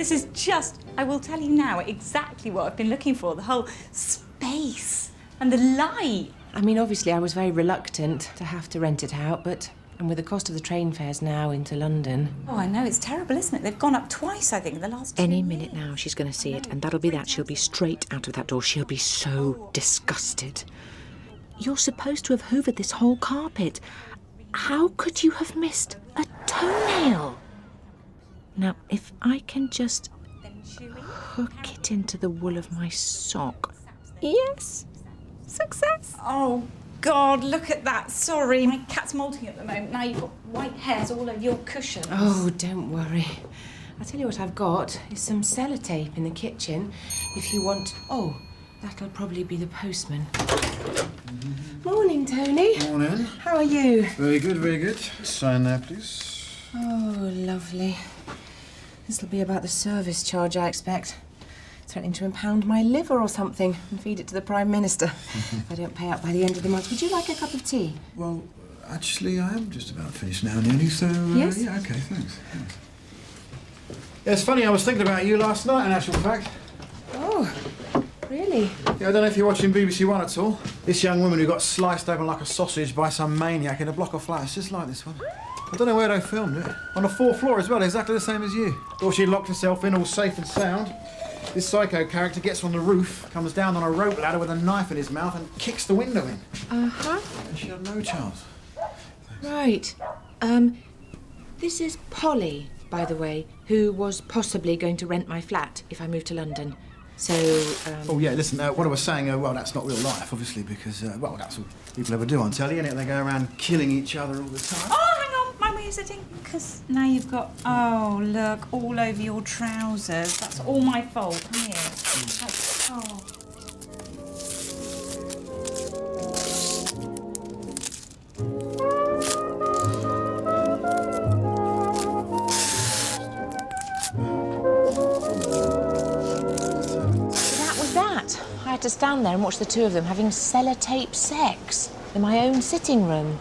This is just, I will tell you now, exactly what I've been looking for. The whole space and the light. I mean, obviously I was very reluctant to have to rent it out, and with the cost of the train fares now into London... Oh, I know, it's terrible, isn't it? They've gone up twice, I think, in the last 2 years. Any minute now she's going to see it, and that'll be that. She'll be straight out of that door. She'll be so disgusted. You're supposed to have hoovered this whole carpet. How could you have missed a toenail? Now, if I can just hook it into the wool of my sock. Yes, success. Oh, God, look at that. Sorry, my cat's molting at the moment. Now you've got white hairs all over your cushions. Oh, don't worry. I'll tell you what I've got is some sellotape in the kitchen if you want... Oh, that'll probably be the postman. Morning, Tony. Morning. How are you? Very good, very good. Sign there, please. Oh, lovely. This'll be about the service charge, I expect. Threatening to impound my liver or something and feed it to the Prime Minister if I don't pay out by the end of the month. Would you like a cup of tea? Well, actually, I am just about finished now, nearly, so... Yes? Yeah, OK, thanks. Yeah, it's funny, I was thinking about you last night, in actual fact. Oh, really? Yeah, I don't know if you're watching BBC One at all. This young woman who got sliced open like a sausage by some maniac in a block of flats just like this one. I don't know where they filmed it. On the 4th floor as well, exactly the same as you. Thought she'd locked herself in, all safe and sound. This psycho character gets on the roof, comes down on a rope ladder with a knife in his mouth and kicks the window in. Uh-huh. And she had no chance. Right. This is Polly, by the way, who was possibly going to rent my flat if I moved to London. So, Oh, yeah, listen, what I was saying, well, that's not real life, obviously, because, well, that's what people ever do on telly, innit? They go around killing each other all the time. Oh, hang on. Mind where you're sitting? Because now you've got... Oh, look, all over your trousers. That's all my fault. Come here. That's... Oh. I had to stand there and watch the two of them having sellotape sex in my own sitting room.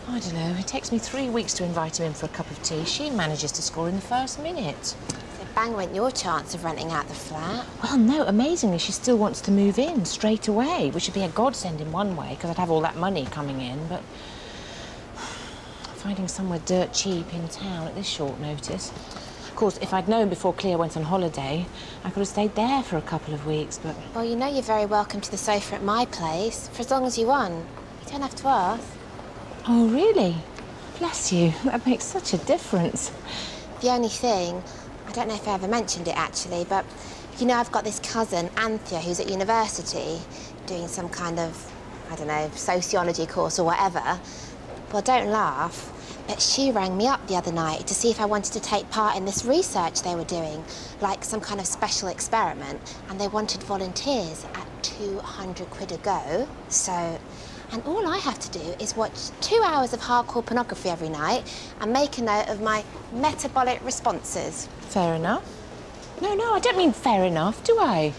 I don't know, it takes me 3 weeks to invite him in for a cup of tea. She manages to score in the first minute. So bang went your chance of renting out the flat. Well, no, amazingly, she still wants to move in straight away, which would be a godsend in one way, because I'd have all that money coming in, but finding somewhere dirt cheap in town at this short notice. Of course, if I'd known before Clea went on holiday, I could have stayed there for a couple of weeks, but... Well, you know you're very welcome to the sofa at my place, for as long as you want. You don't have to ask. Oh, really? Bless you. That makes such a difference. The only thing, I don't know if I ever mentioned it, actually, but, you know, I've got this cousin, Anthea, who's at university, doing some kind of, I don't know, sociology course or whatever. Well, don't laugh. But she rang me up the other night to see if I wanted to take part in this research they were doing, like some kind of special experiment, and they wanted volunteers at 200 quid a go. So, and all I have to do is watch 2 hours of hardcore pornography every night and make a note of my metabolic responses. Fair enough. No, I don't mean fair enough, do I?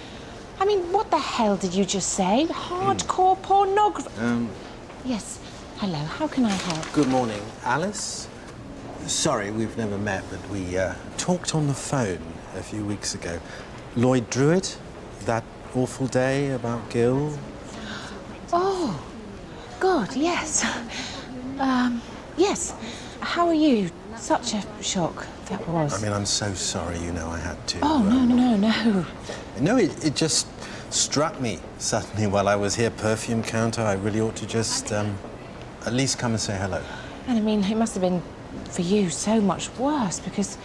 I mean, what the hell did you just say? Hardcore pornography? Yes. Hello, how can I help? Good morning, Alice. Sorry, we've never met, but we talked on the phone a few weeks ago. Lloyd Drewitt, that awful day about Gil. Oh, God, yes. Yes. How are you? Such a shock that was. I mean, I'm so sorry, you know, I had to... Oh, no. No, it just struck me suddenly while I was here, perfume counter. I really ought to just, at least come and say hello. And I mean, it must have been, for you, so much worse, because...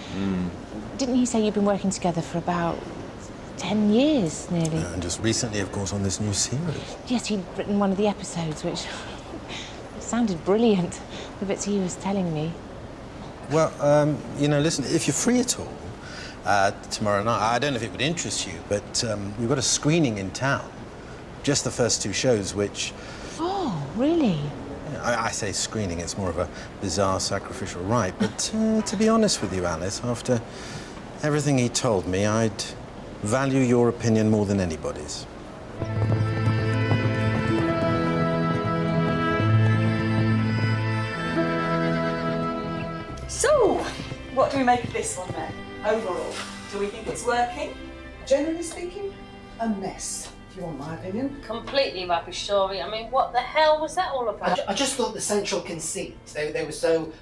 Didn't he say you've been working together for about 10 years, nearly? And just recently, of course, on this new series. Yes, he'd written one of the episodes, which sounded brilliant, the bits he was telling me. Well, you know, listen, if you're free at all, tomorrow night, I don't know if it would interest you, but we've got a screening in town. Just the first 2 shows, which... Oh, really? I say screening, it's more of a bizarre sacrificial rite, but to be honest with you, Alice, after everything he told me, I'd value your opinion more than anybody's. So, what do we make of this one then, overall? Do we think it's working? Generally speaking, a mess, if you want my opinion. Completely rubbish story. I mean, what the hell was that all about? I just thought the central conceit, they were so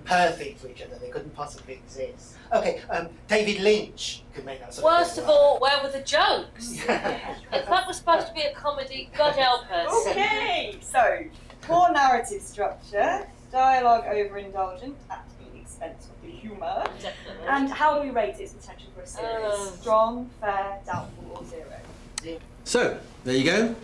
perfect for each other, they couldn't possibly exist. Okay, David Lynch could make that sort Worst of all, where were the jokes? If that was supposed to be a comedy, God help us. Okay, so poor narrative structure, dialogue overindulgent at the expense of the humour. Definitely. And how do we rate its potential for a series? Strong, fair, doubtful, or zero? So, there you go.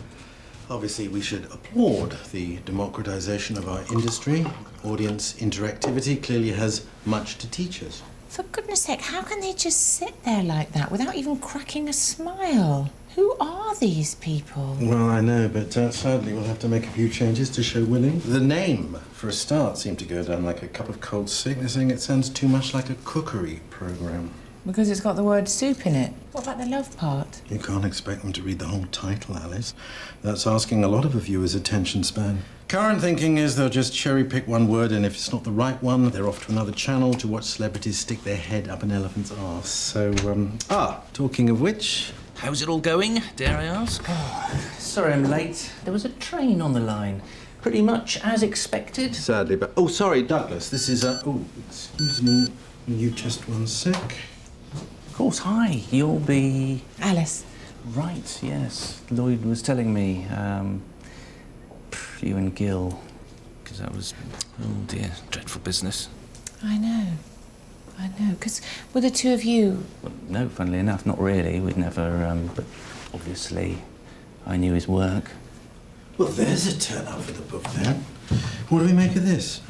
Obviously, we should applaud the democratization of our industry. Audience interactivity clearly has much to teach us. For goodness sake, how can they just sit there like that without even cracking a smile? Who are these people? Well, I know, but sadly we'll have to make a few changes to show willing. The name, for a start, seemed to go down like a cup of cold soup. They're saying it sounds too much like a cookery program. Because it's got the word soup in it. What about the love part? You can't expect them to read the whole title, Alice. That's asking a lot of a viewer's attention span. Current thinking is they'll just cherry-pick one word, and if it's not the right one, they're off to another channel to watch celebrities stick their head up an elephant's arse. So, talking of which... How's it all going, dare I ask? Sorry I'm late. There was a train on the line. Pretty much as expected. Sadly, but... Oh, sorry, Douglas. This is, excuse me. You just one sec. Of course, hi. You'll be... Alice. Right, yes. Lloyd was telling me, you and Gil, because that was, oh dear, dreadful business. I know. Because were the two of you... Well, no, funnily enough, not really. We'd never, but obviously I knew his work. Well, there's a turn up for the book then. What do we make of this?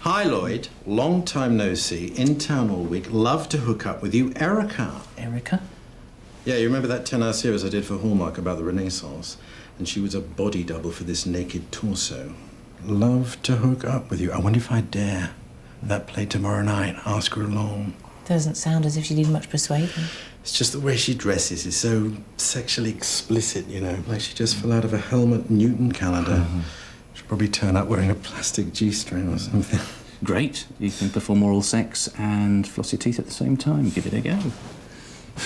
Hi, Lloyd. Long time no see. In town all week. Love to hook up with you. Erica. Erica? Yeah, you remember that 10-hour series I did for Hallmark about the Renaissance? And she was a body double for this naked torso. Love to hook up with you. I wonder if I dare. That play tomorrow night. Ask her along. Doesn't sound as if she need much persuading. It's just the way she dresses is so sexually explicit, you know. Like she just fell out of a Helmut Newton calendar. She'll probably turn up wearing a plastic G-string or something. Great. You can perform oral sex and floss your teeth at the same time. Give it a go.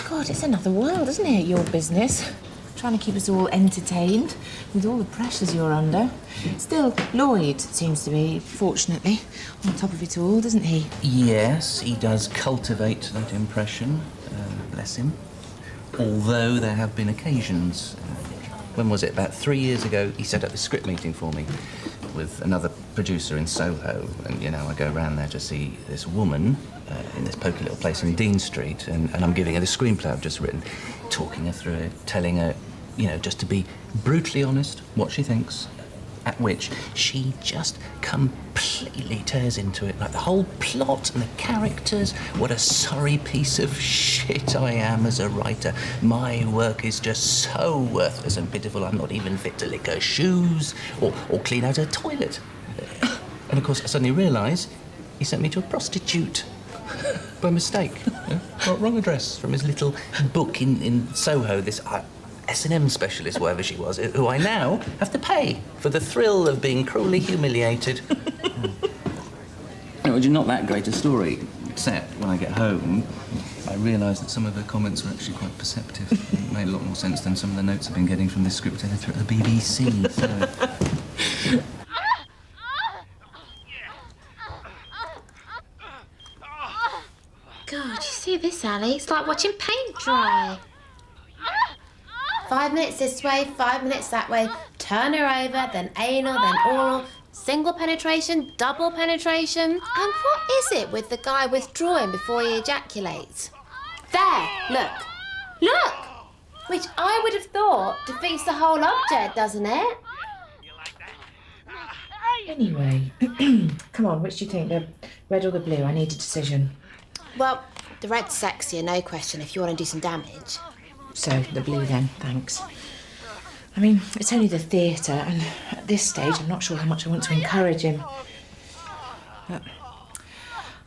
God, it's another world, isn't it, your business? Trying to keep us all entertained with all the pressures you're under. Still, Lloyd seems to be, fortunately, on top of it all, doesn't he? Yes, he does cultivate that impression. Bless him. Although there have been occasions. When was it? About 3 years ago, he set up a script meeting for me with another producer in Soho. And, you know, I go around there to see this woman in this poky little place in Dean Street. And I'm giving her the screenplay I've just written, talking her through it, telling her, you know, just to be brutally honest, what she thinks. At which she just completely tears into it, like the whole plot and the characters. What a sorry piece of shit I am as a writer. My work is just so worthless and pitiful. I'm not even fit to lick her shoes or clean out her toilet. And of course, I suddenly realise he sent me to a prostitute by mistake. Wrong address from his little book in Soho. This S&M specialist, whatever she was, who I now have to pay for the thrill of being cruelly humiliated. Which is not that great a story, except when I get home, I realise that some of her comments were actually quite perceptive. It made a lot more sense than some of the notes I've been getting from this script editor at the BBC. So. God, you see this, Ali? It's like watching paint dry. 5 minutes this way, 5 minutes that way. Turn her over, then anal, then oral. Single penetration, double penetration. And what is it with the guy withdrawing before he ejaculates? There, look. Look! Which I would have thought defeats the whole object, doesn't it? Anyway, come on, which do you think, the red or the blue? I need a decision. Well, the red's sexier, no question, if you want to do some damage. So, the blue then, thanks. I mean, it's only the theatre, and at this stage I'm not sure how much I want to encourage him. But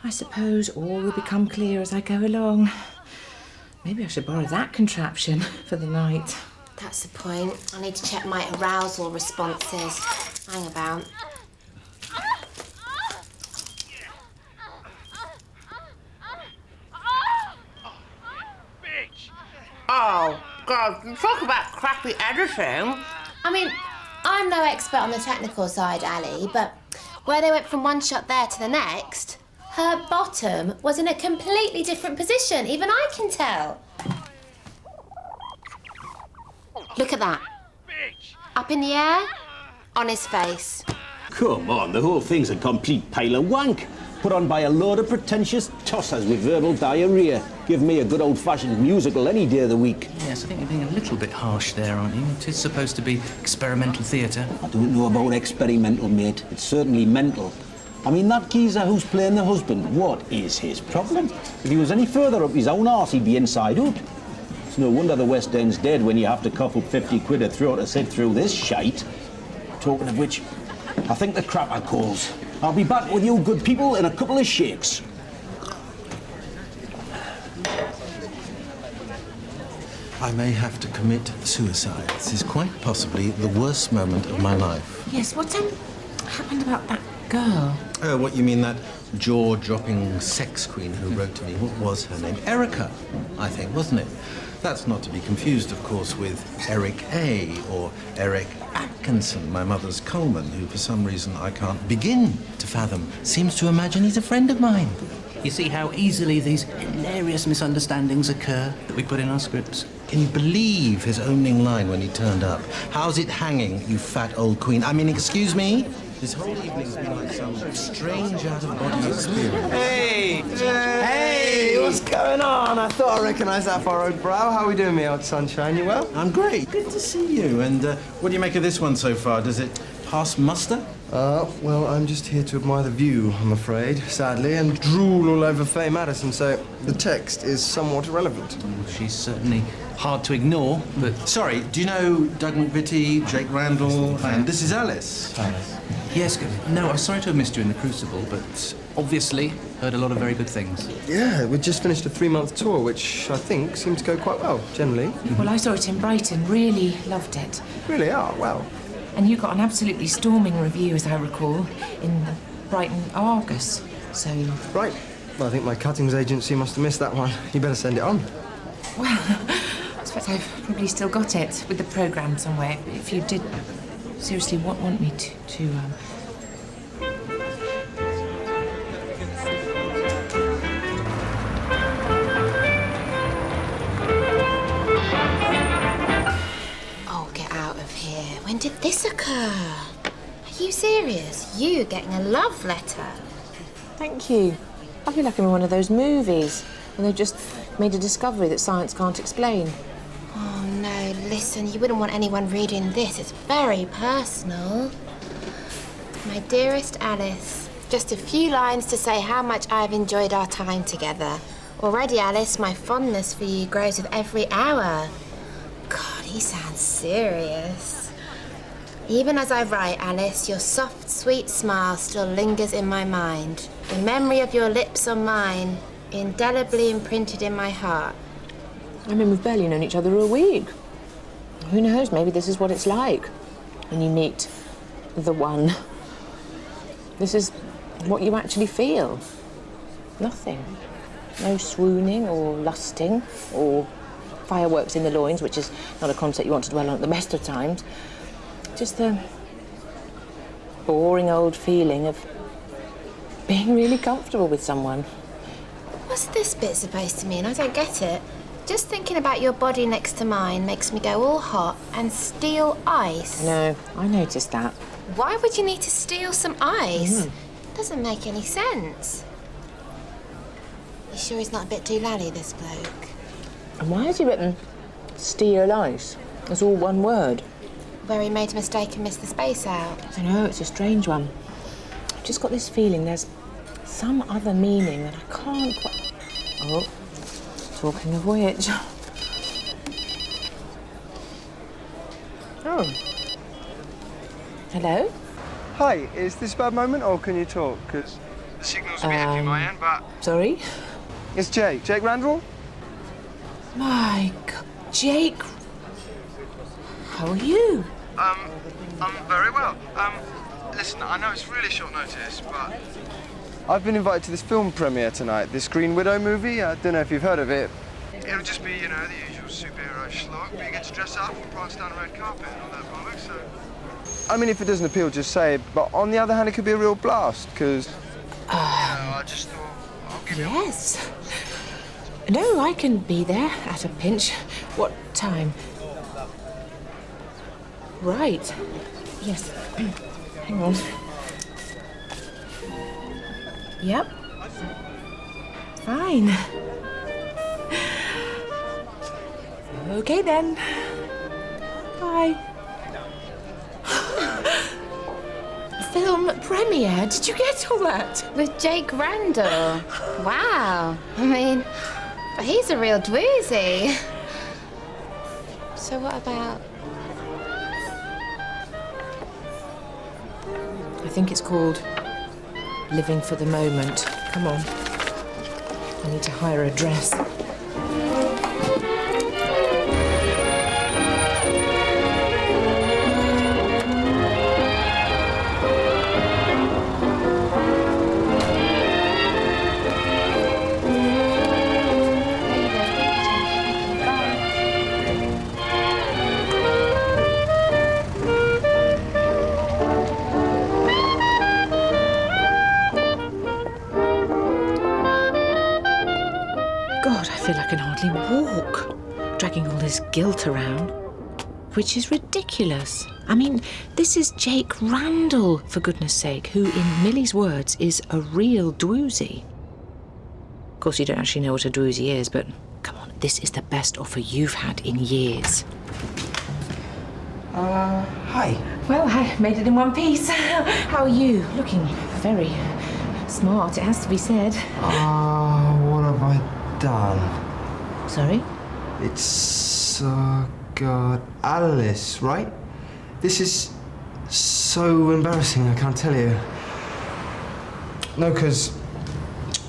I suppose all will become clear as I go along. Maybe I should borrow that contraption for the night. That's the point. I need to check my arousal responses. Hang about. Oh, talk about crappy editing. I mean, I'm no expert on the technical side, Ali, but where they went from one shot there to the next, her bottom was in a completely different position. Even I can tell. Look at that. Up in the air, on his face. Come on, the whole thing's a complete pile of wank. Put on by a load of pretentious tossers with verbal diarrhoea. Give me a good old-fashioned musical any day of the week. Yes, I think you're being a little bit harsh there, aren't you? It is supposed to be experimental theatre. I don't know about experimental, mate. It's certainly mental. I mean, that geezer who's playing the husband, what is his problem? If he was any further up his own arse, he'd be inside out. It's no wonder the West End's dead when you have to cough up 50 quid a throw to sit through this shite. Talking of which, I think the crapper calls. I'll be back with you good people in a couple of shakes. I may have to commit suicide. This is quite possibly the worst moment of my life. Yes, what's happened about that girl? Oh, what you mean, that jaw-dropping sex queen who wrote to me? What was her name? Erica, I think, wasn't it? That's not to be confused, of course, with Eric A. or Eric Atkinson, my mother's Coleman, who for some reason I can't begin to fathom seems to imagine he's a friend of mine. You see how easily these hilarious misunderstandings occur that we put in our scripts? Can you believe his opening line when he turned up? How's it hanging, you fat old queen? I mean, excuse me? This whole evening's been like some strange out-of-body experience. Hey! Hey! What's going on? I thought I recognised that furrowed brow. How are we doing, me old sunshine? You well? I'm great. Good to see you. And what do you make of this one so far? Does it pass muster? Well, I'm just here to admire the view, I'm afraid, sadly, and drool all over Fae Madison, so the text is somewhat irrelevant. She's certainly hard to ignore, but... Sorry, do you know Doug McVitie, Jake Randall, and this is Alice? Alice. Yes, no, I'm sorry to have missed you in the Crucible, but obviously heard a lot of very good things. Yeah, we just finished a 3-month tour, which I think seemed to go quite well, generally. Well, I saw it in Brighton, really loved it. Really? Oh, well. And you got an absolutely storming review, as I recall, in the Brighton Argus, so... Right. Well, I think my cuttings agency must have missed that one. You better send it on. Well, I suppose I've probably still got it with the programme somewhere. If you did seriously want me to Oh, get out of here. When did this occur? Are you serious? You getting a love letter? Thank you. I feel like I'm in one of those movies when they've just made a discovery that science can't explain. Oh, no, listen, you wouldn't want anyone reading this. It's very personal. My dearest Alice, just a few lines to say how much I've enjoyed our time together. Already, Alice, my fondness for you grows with every hour. God, he sounds serious. Even as I write, Alice, your soft, sweet smile still lingers in my mind. The memory of your lips on mine, indelibly imprinted in my heart. I mean, we've barely known each other a week. Who knows, maybe this is what it's like when you meet the one. This is what you actually feel. Nothing. No swooning or lusting or fireworks in the loins, which is not a concept you want to dwell on at the best of times. Just the boring old feeling of being really comfortable with someone. What's this bit supposed to mean? I don't get it. Just thinking about your body next to mine makes me go all hot and steal ice. No, I noticed that. Why would you need to steal some ice? Doesn't make any sense. You sure he's not a bit too laddie, this bloke? And why has he written steal ice? It's all one word. Where he made a mistake and missed the space out. I know, it's a strange one. I've just got this feeling there's some other meaning that I can't quite... Oh, talking of which... Oh. Hello? Hi, is this a bad moment, or can you talk? Because the signal's a bit iffy on my end, but... Sorry? It's Jake. Jake Randall? My God, Jake. How are you? I'm very well. Listen, I know it's really short notice, but... I've been invited to this film premiere tonight, this Green Widow movie. I don't know if you've heard of it. It'll just be, you know, the usual superhero schlock, but you get to dress up and prance down the red carpet and all that bollocks, so... I mean, if it doesn't appeal, just say it, but on the other hand, it could be a real blast, because... I just thought, I'll give you... Yes. No, I can be there at a pinch. What time? Right. Yes. Hang on. Yep. Fine. Okay then. Bye. Film premiere. Did you get all that? With Jake Randall. Wow. I mean, but he's a real doozy. So what about... I think it's called Living for the Moment. Come on. I need to hire a dress. God, I feel like I can hardly walk, dragging all this guilt around, which is ridiculous. I mean, this is Jake Randall, for goodness sake, who, in Millie's words, is a real dwoozy. Of course, you don't actually know what a dwoozy is, but come on, this is the best offer you've had in years. Hi. Well, I made it in one piece. How are you? Looking very smart, it has to be said. What have I done? Sorry? It's, God, Alice, right? This is so embarrassing, I can't tell you. No, because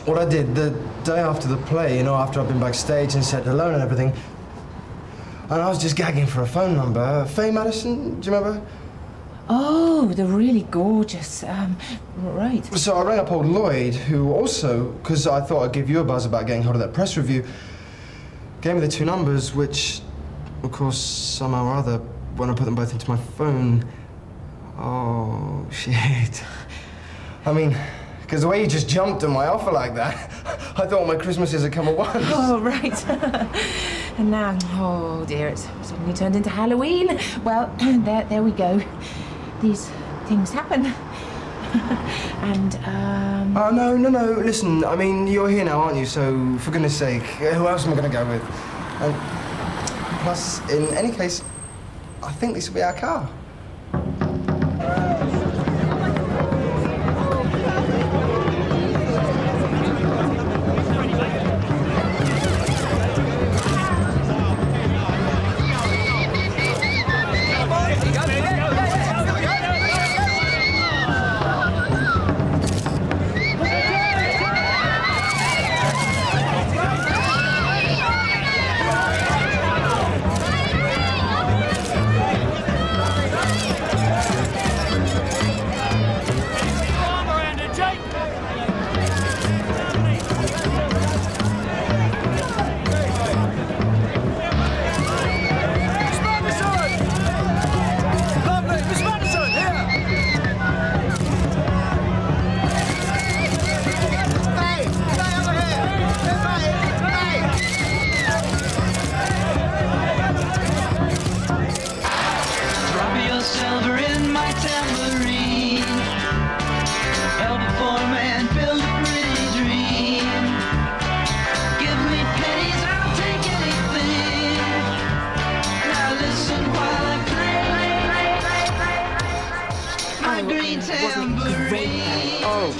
what I did the day after the play, you know, after I've been backstage and said hello and everything, and I was just gagging for a phone number. Fae Madison, do you remember? Oh, the really gorgeous, right. So I rang up old Lloyd, who also, because I thought I'd give you a buzz about getting hold of that press review, gave me the two numbers, which, of course, somehow or other, when I put them both into my phone, oh, shit. I mean, because the way you just jumped on my offer like that, I thought my Christmases had come at once. Oh, right. And now, oh dear, it's suddenly turned into Halloween. Well, there we go. These things happen. And, Oh, no, listen, I mean, you're here now, aren't you? So, for goodness sake, who else am I going to go with? And plus, in any case, I think this will be our car.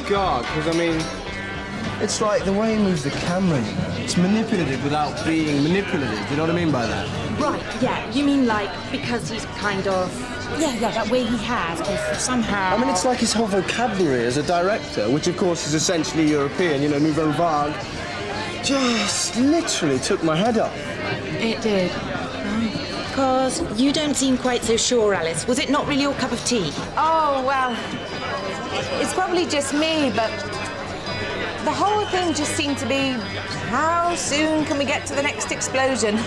God, because I mean, it's like the way he moves the camera, you know? It's manipulative without being manipulative, you know what I mean by that? Right, yeah, you mean like, because he's kind of... Yeah, that way he has, because somehow... I mean, it's like his whole vocabulary as a director, which of course is essentially European, you know, nouveau vague, just literally took my head off. It did. Because you don't seem quite so sure, Alice. Was it not really your cup of tea? Oh, well, it's probably just me, but the whole thing just seemed to be, how soon can we get to the next explosion?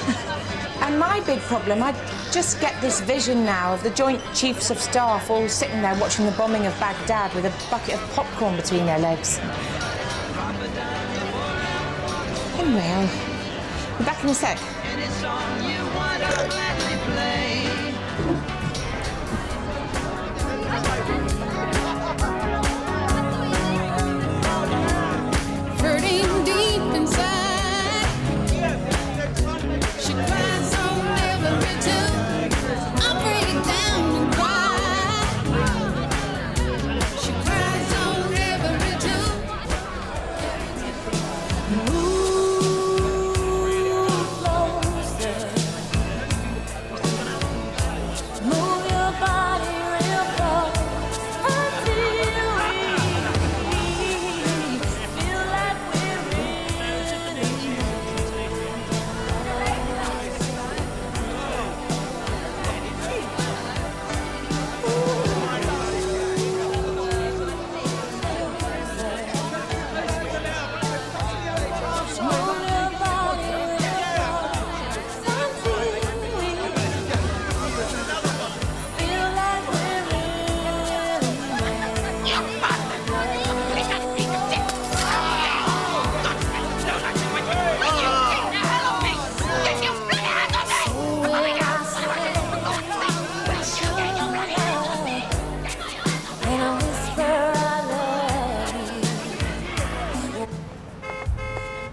And my big problem, I just get this vision now of the Joint Chiefs of Staff all sitting there watching the bombing of Baghdad with a bucket of popcorn between their legs. Anyway, I'll be back in a sec. Hurting deep inside. She cries on every tune. I break down and cry. She cries on every tune. Move your body real close until we feel like we're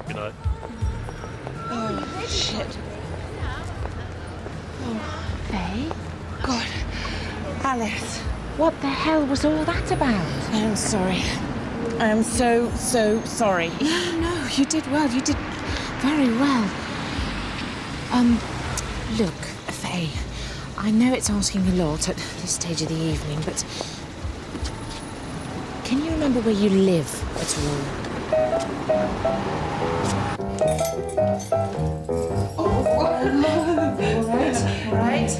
Good night. Oh, shit. Oh, Faye? God. Alice. What the hell was all that about? I am sorry. I am so sorry. No, you did well. You did very well. Look, Faye, I know it's asking a lot at this stage of the evening, but can you remember where you live at all? All right.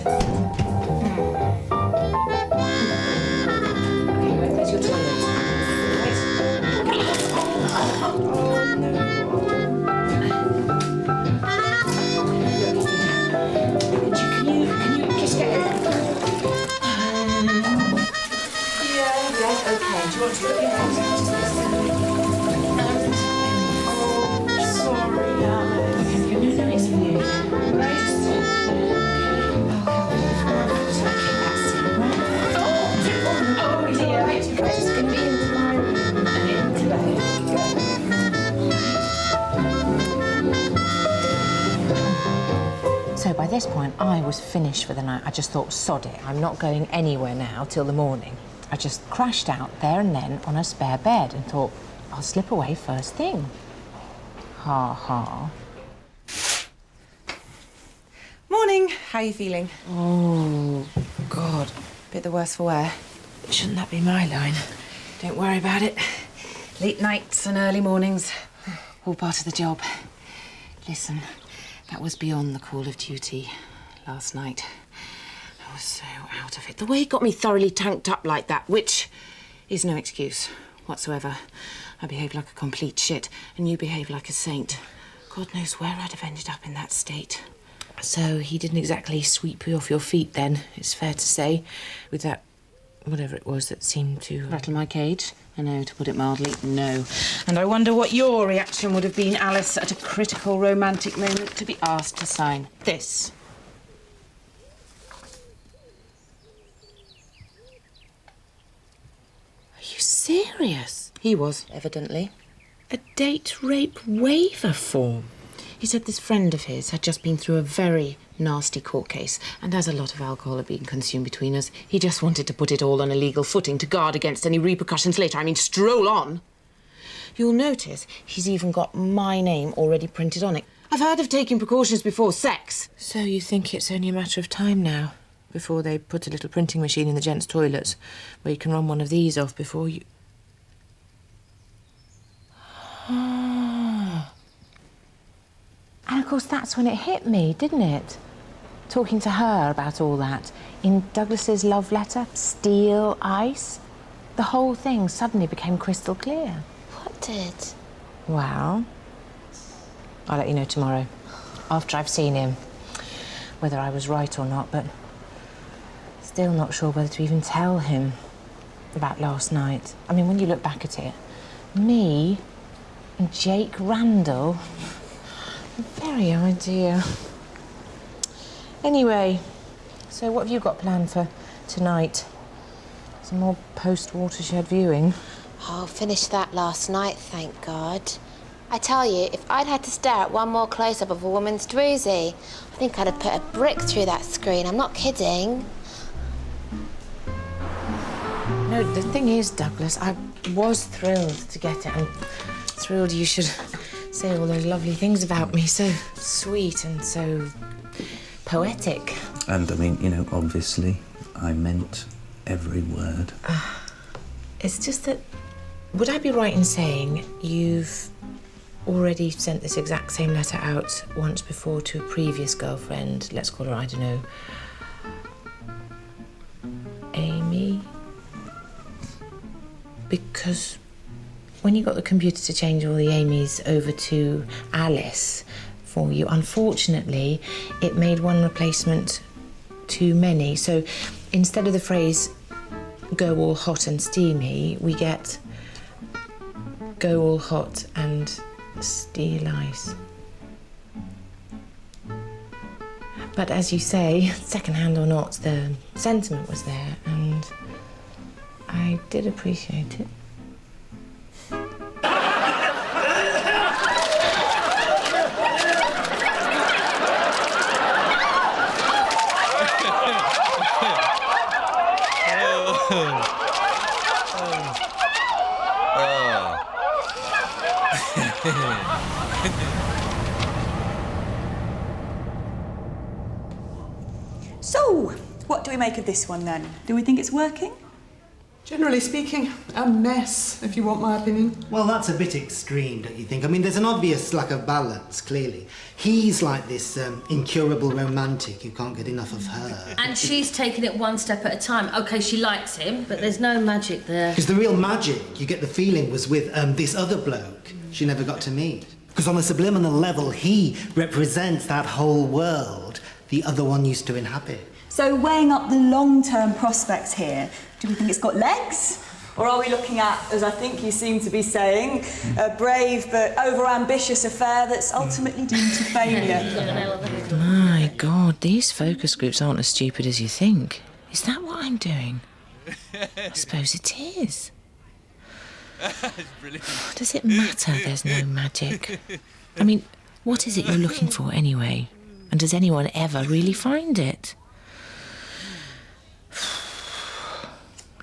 Okay, right, there's your toilet. Can you just get it? Yeah, okay. Do you want to put your hands sorry, Alice. Okay, no, it's for you. Right? Oh, dear. Right, just going to be in tomorrow and in today. So by this point, I was finished for the night. I just thought, sod it, I'm not going anywhere now till the morning. I just crashed out there and then on a spare bed and thought, I'll slip away first thing. Ha ha. Morning. How are you feeling? Oh, God. Bit the worse for wear. Shouldn't that be my line? Don't worry about it. Late nights and early mornings, all part of the job. Listen, that was beyond the call of duty last night. I was so out of it. The way it got me thoroughly tanked up like that, which is no excuse whatsoever. I behaved like a complete shit, and you behaved like a saint. God knows where I'd have ended up in that state. So he didn't exactly sweep you off your feet then, it's fair to say, with that whatever it was that seemed to rattle my cage? I know, to put it mildly, no. And I wonder what your reaction would have been, Alice, at a critical romantic moment to be asked to sign this. Are you serious? He was, evidently. A date rape waiver form? He said this friend of his had just been through a very nasty court case, and as a lot of alcohol had been consumed between us, he just wanted to put it all on a legal footing to guard against any repercussions later. I mean, stroll on. You'll notice he's even got my name already printed on it. I've heard of taking precautions before sex. So you think it's only a matter of time now, before they put a little printing machine in the gents' toilets, where you can run one of these off before you... Ah. And of course that's when it hit me, didn't it? Talking to her about all that. In Douglas's love letter, steel ice. The whole thing suddenly became crystal clear. What did? Well, I'll let you know tomorrow, after I've seen him. whether I was right or not, but still not sure whether to even tell him about last night. I mean, when you look back at it, me and Jake Randall, the very idea. Anyway, so what have you got planned for tonight? Some more post-watershed viewing? Oh, finished that last night, thank God. I tell you, if I'd had to stare at one more close-up of a woman's druzy, I think I'd have put a brick through that screen. I'm not kidding. No, the thing is, Douglas, I was thrilled to get it, and thrilled you should say all those lovely things about me. So sweet and so poetic. And, I mean, you know, obviously, I meant every word. It's just that, would I be right in saying you've already sent this exact same letter out once before to a previous girlfriend? Let's call her, I don't know, Amy? Because when you got the computer to change all the Amy's over to Alice for you, unfortunately, it made one replacement too many. So instead of the phrase, go all hot and steamy, we get go all hot and steel ice. But as you say, second-hand or not, the sentiment was there, and I did appreciate it. So, what do we make of this one then? Do we think it's working? Generally speaking, a mess, if you want my opinion. Well, that's a bit extreme, don't you think? I mean, there's an obvious lack of balance, clearly. He's like this incurable romantic who can't get enough of her. And she's taking it one step at a time. OK, she likes him, but there's no magic there. Because the real magic, you get the feeling, was with this other bloke she never got to meet. Because on a subliminal level, he represents that whole world the other one used to inhabit. So, weighing up the long-term prospects here, do we think it's got legs? Or are we looking at, as I think you seem to be saying, a brave but over-ambitious affair that's ultimately doomed to failure? My God, these focus groups aren't as stupid as you think. Is that what I'm doing? I suppose it is. Does it matter there's no magic? I mean, what is it you're looking for anyway? And does anyone ever really find it?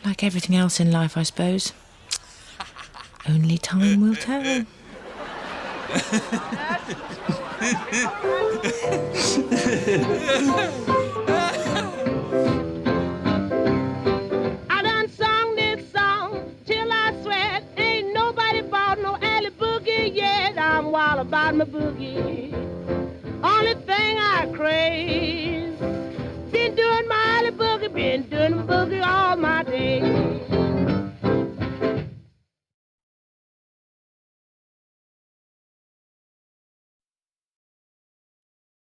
Like everything else in life, I suppose. Only time will tell. I done sung this song till I sweat. Ain't nobody bought no alley boogie yet. I'm wild about my boogie. Only thing I crave. Been doing my alley